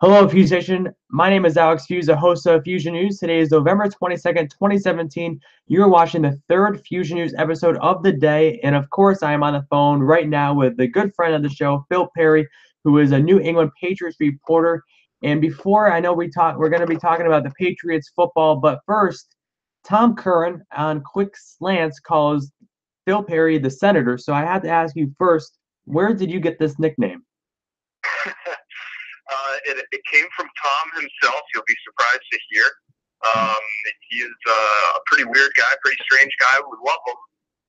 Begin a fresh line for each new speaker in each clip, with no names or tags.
Hello, Feuzion. My name is Alex Fuse, the host of Fusion News. Today is November 22nd, 2017. You're watching the third Fusion News episode of the day. And of course, I am on the phone right now with the good friend of the show, Phil Perry, who is a New England Patriots reporter. And before I know we're going to be talking about the Patriots football. But first, Tom Curran on Quick Slants calls Phil Perry the Senator. So I had to ask you first, where did you get this nickname?
It came from Tom himself. You'll be surprised to hear. He is a pretty weird guy, pretty strange guy. We love him.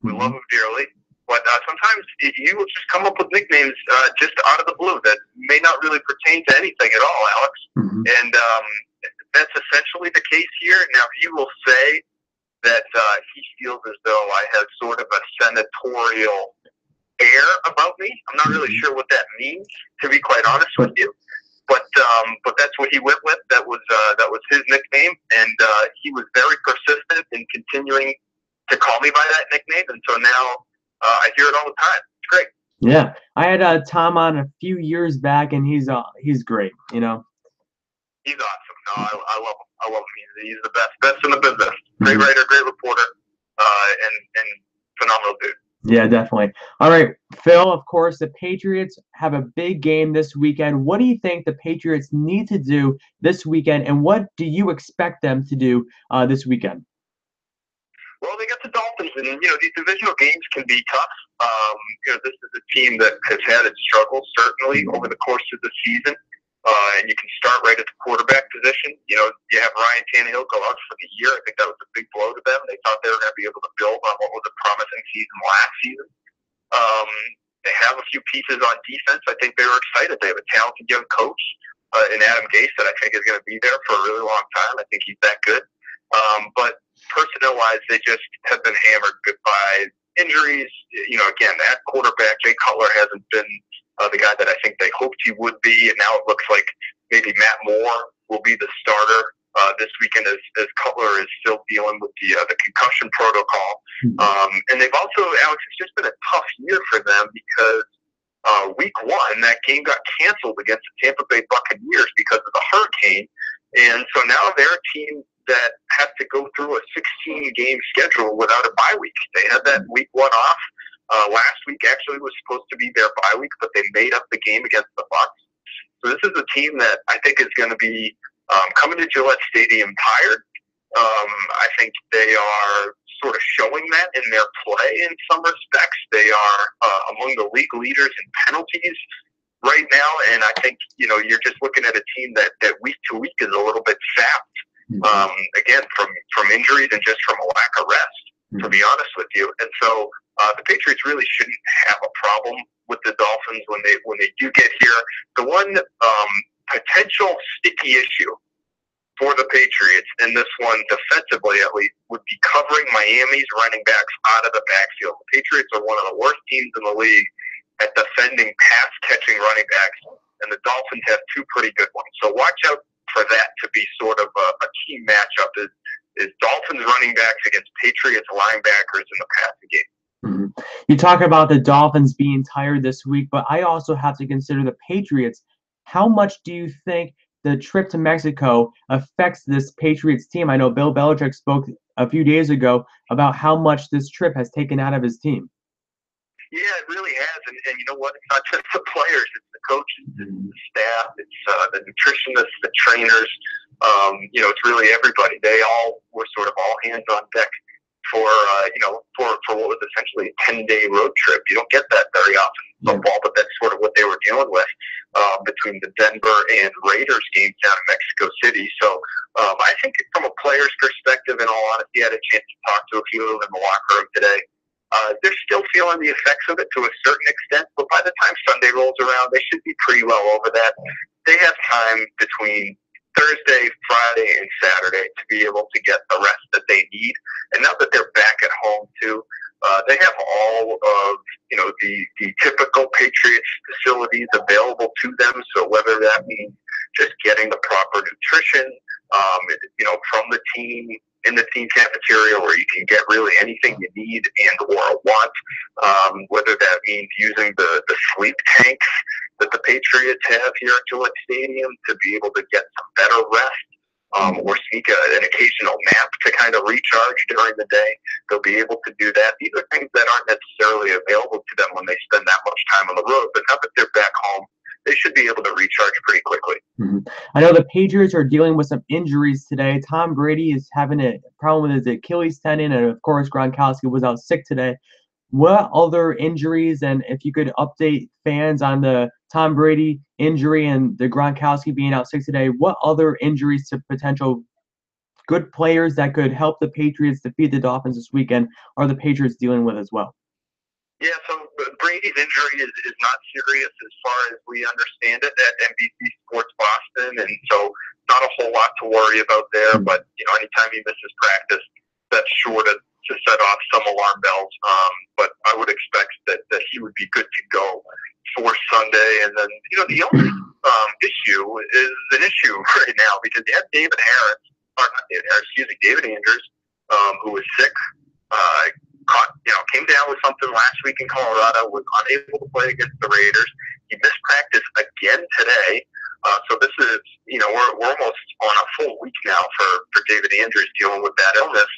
We love him dearly. But sometimes he will just come up with nicknames just out of the blue that may not really pertain to anything at all, Alex. And that's essentially the case here. Now, he will say that he feels as though I have sort of a senatorial air about me. I'm not really sure what that means, to be quite honest with you. But that's what he went with. That was his nickname, and he was very persistent in continuing to call me by that nickname. And so now I hear it all the time. It's great.
Yeah, I had Tom on a few years back, and he's great. You know,
he's awesome. No, I love him. I love him. He's the best in the business. Great writer, great reporter, and phenomenal dude.
Yeah, definitely. All right, Phil, of course, the Patriots have a big game this weekend. What do you think the Patriots need to do this weekend, and what do you expect them to do this weekend?
Well, they got the Dolphins, and, these divisional games can be tough. This is a team that has had its struggles, certainly, over the course of the season. And you can start right at the quarterback position. You have Ryan Tannehill go out for the year. I think that was a big blow to them. They thought they were going to be able to build on what was a promising season last season. They have a few pieces on defense. I think they were excited. They have a talented young coach in Adam Gase that I think is going to be there for a really long time. I think he's that good. But personnel-wise, they just have been hammered by injuries. Again, that quarterback, Jay Cutler, hasn't been the guy that I think they hoped he would be, and now it looks like maybe Matt Moore will be the starter this weekend as Cutler is still dealing with the concussion protocol. And they've also, Alex, it's just been a tough year for them because week one, that game got canceled against the Tampa Bay Buccaneers because of the hurricane, and so now they're a team that has to go through a 16-game schedule without a bye week. They had that week one off. Last week actually was supposed to be their bye week, but they made up the game against the Bucs. So this is a team that I think is going to be coming to Gillette Stadium tired. I think they are sort of showing that in their play in some respects. They are among the league leaders in penalties right now, and I think you're just looking at a team that week to week is a little bit sapped. Again, from injuries and just from a lack of rest, to be honest with you. And so the Patriots really shouldn't have a problem with the Dolphins when they do get here. The one potential sticky issue for the Patriots in this one, defensively at least, would be covering Miami's running backs out of the backfield. The Patriots are one of the worst teams in the league at defending pass-catching running backs, and the Dolphins have two pretty good ones. So watch out for that to be sort of a key matchup is Dolphins running backs against Patriots linebackers in the passing game.
You talk about the Dolphins being tired this week, but I also have to consider the Patriots. How much do you think the trip to Mexico affects this Patriots team? I know Bill Belichick spoke a few days ago about how much this trip has taken out of his team.
Yeah, it really has, and you know what? It's not just the players; it's the coaches, it's the staff, it's the nutritionists, the trainers. It's really everybody. They all were sort of all hands on deck for what was essentially a 10-day road trip. You don't get that very often in football, but that's sort of what they were dealing with between the Denver and Raiders games down in Mexico City. So I think from a player's perspective, in all honesty, I had a chance to talk to a few of them in the locker room today. They're still feeling the effects of it to a certain extent, but by the time Sunday rolls around, they should be pretty well over that. They have time between Thursday, Friday, and Saturday to be able to get the rest that they need. And now that they're back at home, too, they have all of the typical Patriots facilities available to them. So whether that means just getting the proper nutrition, from the team, in the team cafeteria where you can get really anything you need and or want, whether that means using the sleep tanks that the Patriots have here at Gillette Stadium to be able to get some better rest, or sneak an occasional nap to kind of recharge during the day. They'll be able to do that. These are things that aren't necessarily available to them when they spend that much time on the road, but now that they're back home, they should be able to recharge pretty quickly.
I know the Patriots are dealing with some injuries today. Tom Brady is having a problem with his Achilles tendon, and of course Gronkowski was out sick today. What other injuries, and if you could update fans on the Tom Brady injury and the Gronkowski being out sick today, what other injuries to potential good players that could help the Patriots defeat the Dolphins this weekend are the Patriots dealing with as well?
Yeah, so Brady's injury is not serious as far as we understand it at NBC Sports Boston, and so not a whole lot to worry about there. But anytime he misses practice, that's sure to set off some alarm bells. But I would expect that he would be good to go for Sunday. And then the only issue is an issue right now because you have David Andrews, who was sick. Came down with something last week in Colorado, was unable to play against the Raiders. He missed practice again today. So this is, we're almost on a full week now for David Andrews dealing with that illness.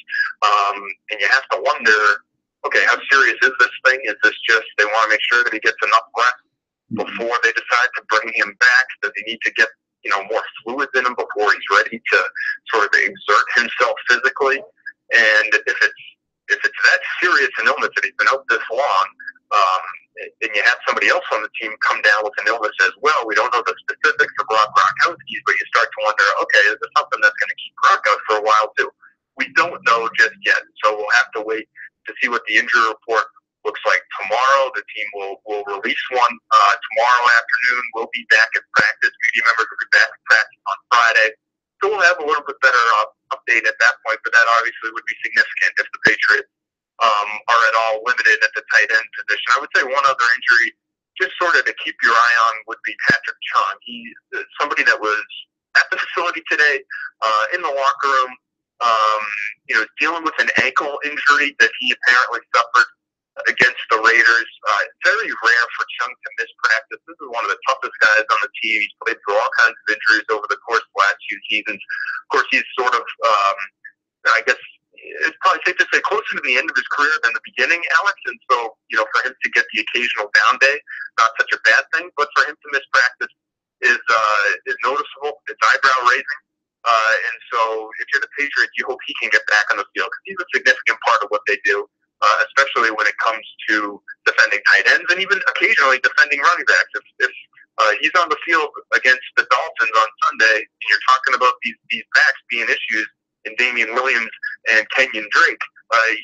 And you have to wonder, okay, how serious is this thing? Is this just they want to make sure that he gets enough rest before they decide to bring him back? Does he need to get, more fluids in him before he's ready to sort of exert himself physically? And if it's that serious an illness that he's been out this long, and you have somebody else on the team come down with an illness as well, we don't know the specifics of Gronkowski's, but you start to wonder, okay, is this something that's going to keep Gronk out for a while too? We don't know just yet, so we'll have to wait to see what the injury report looks like tomorrow. The team will release one tomorrow afternoon. We'll be back at practice. Media members will be back at practice on Friday. So we'll have a little bit better update at that point, but that obviously would be significant if the Patriots are at all limited at the tight end position. I would say one other injury, just sort of to keep your eye on, would be Patrick Chung. He's somebody that was at the facility today, in the locker room, dealing with an ankle injury that he apparently suffered against the Raiders. Very rare for Chung to miss practice. This is one of the toughest guys on the team. He's played through all kinds of injuries over the course of the last few seasons. Of course, he's sort of, I guess, it's probably safe to say closer to the end of his career than the beginning, Alex. And so, for him to get the occasional down day, not such a bad thing. But for him to miss practice is noticeable. It's eyebrow raising. And so, if you're the Patriots, you hope he can get back on the field because he's a significant part of what they do, especially when it comes to defending tight ends and even occasionally defending running backs. If he's on the field against the Dolphins on Sunday, and you're talking about these backs being issues in Damian Williams and Kenyon Drake,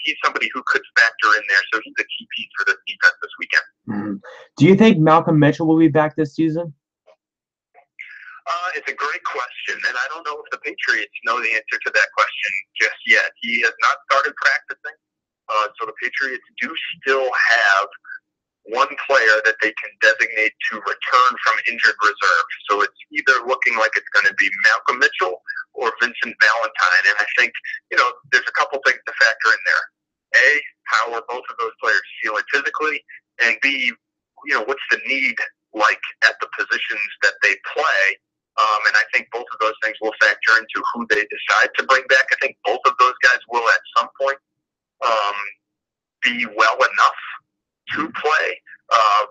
he's somebody who could factor in there. So he's a key piece for this defense this weekend.
Do you think Malcolm Mitchell will be back this season?
It's a great question, and I don't know if the Patriots know the answer to that question just yet. He has not started practicing, so the Patriots do still have one player that they can designate to return from injured reserve. So it's either looking like it's going to be Malcolm Mitchell or Vincent Valentine. And I think, there's a couple things to factor in there. A, how are both of those players feeling physically? And B, what's the need like at the positions that they play? And I think both of those things will factor into who they decide to bring back. I think both of those guys will at some point be well enough to play,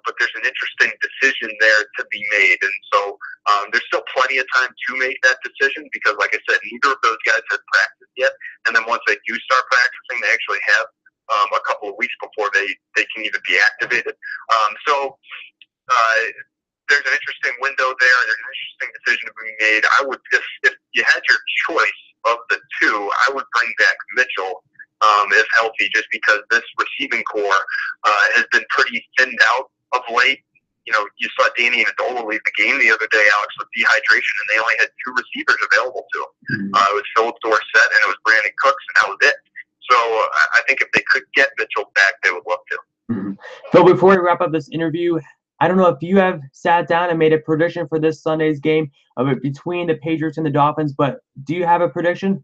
but there's an interesting decision there to be made. And so there's still plenty of time to make that decision because, like I said, neither of those guys have practiced yet. And then once they do start practicing, they actually have a couple of weeks before they can even be activated. So there's an interesting window there. There's an interesting decision to be made. I would just, if you had your choice of the two, I would bring back Mitchell if healthy, just because this receiving core has been pretty thinned out of late. You saw Danny Amendola leave the game the other day, Alex, with dehydration, and they only had two receivers available to him. It was Philip Dorsett and it was Brandon Cooks, and that was it. So I think if they could get Mitchell back, they would love to.
So before we wrap up this interview, I don't know if you have sat down and made a prediction for this Sunday's game between the Patriots and the Dolphins, but do you have a prediction?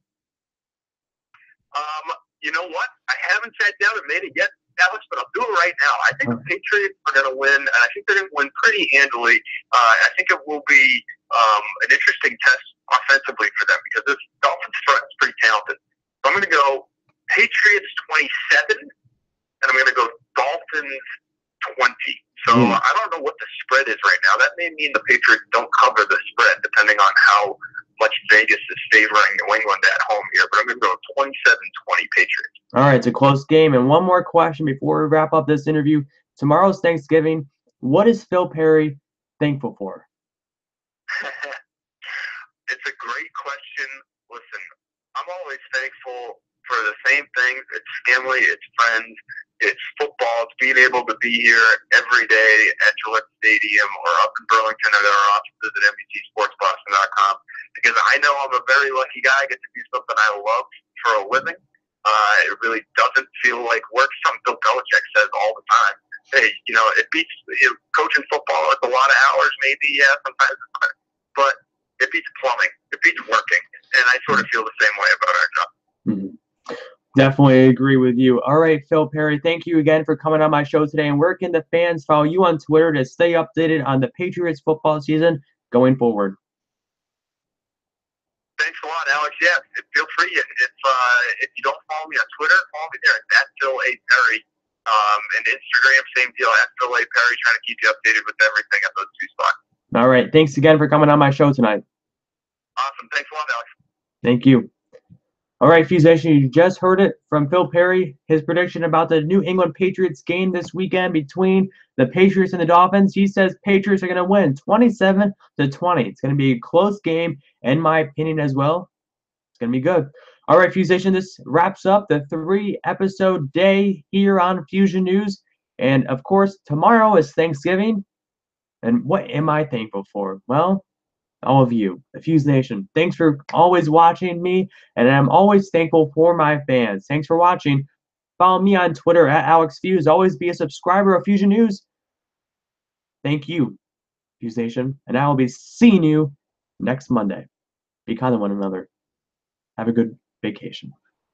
You know what? I haven't sat down and made it yet, Alex, but I'll do it right now. I think the Patriots are going to win, and I think they're going to win pretty handily. I think it will be an interesting test offensively for them because this Dolphins front is pretty talented. So I'm going to go Patriots 27, and I'm going to go Dolphins 20. So I don't know what the spread is right now. That may mean the Patriots don't cover the spread, depending on how much Vegas is favoring New England at home here. But I'm going to go 27-20 Patriots.
All right, it's a close game. And one more question before we wrap up this interview. Tomorrow's Thanksgiving. What is Phil Perry thankful for?
It's a great question. Listen, I'm always thankful for the same things. It's family, it's friends, it's football, it's being able to be here every day at Gillette Stadium or up in Burlington at our offices at NBCSportsBoston.com, because I know I'm a very lucky guy. I get to do something I love for a living. It really doesn't feel like work. Something Bill Belichick says all the time. Hey, it beats coaching football. It's a lot of hours, maybe, yeah, sometimes it's hard. But it beats plumbing. It beats working. And I sort of feel the same way about our job.
Mm-hmm. Definitely agree with you. All right, Phil Perry, thank you again for coming on my show today. And where can the fans follow you on Twitter to stay updated on the Patriots football season going forward?
Thanks a lot, Alex. Yeah, feel free. If you don't follow me on Twitter, follow me there. It's at Phil A. Perry. And Instagram, same deal, at Phil A. Perry, trying to keep you updated with everything at those two spots.
All right. Thanks again for coming on my show tonight.
Awesome. Thanks a lot, Alex.
Thank you. All right, Feuzion, you just heard it from Phil Perry, his prediction about the New England Patriots game this weekend between the Patriots and the Dolphins. He says Patriots are going to win 27-20. It's going to be a close game, in my opinion, as well. It's going to be good. All right, Feuzion, this wraps up the 3-episode day here on Fusion News. And, of course, tomorrow is Thanksgiving. And what am I thankful for? Well, all of you, the Fuse Nation. Thanks for always watching me, and I'm always thankful for my fans. Thanks for watching. Follow me on Twitter at AlexFuse. Always be a subscriber of Fusion News. Thank you, Fuse Nation, and I will be seeing you next Monday. Be kind to one another. Have a good vacation.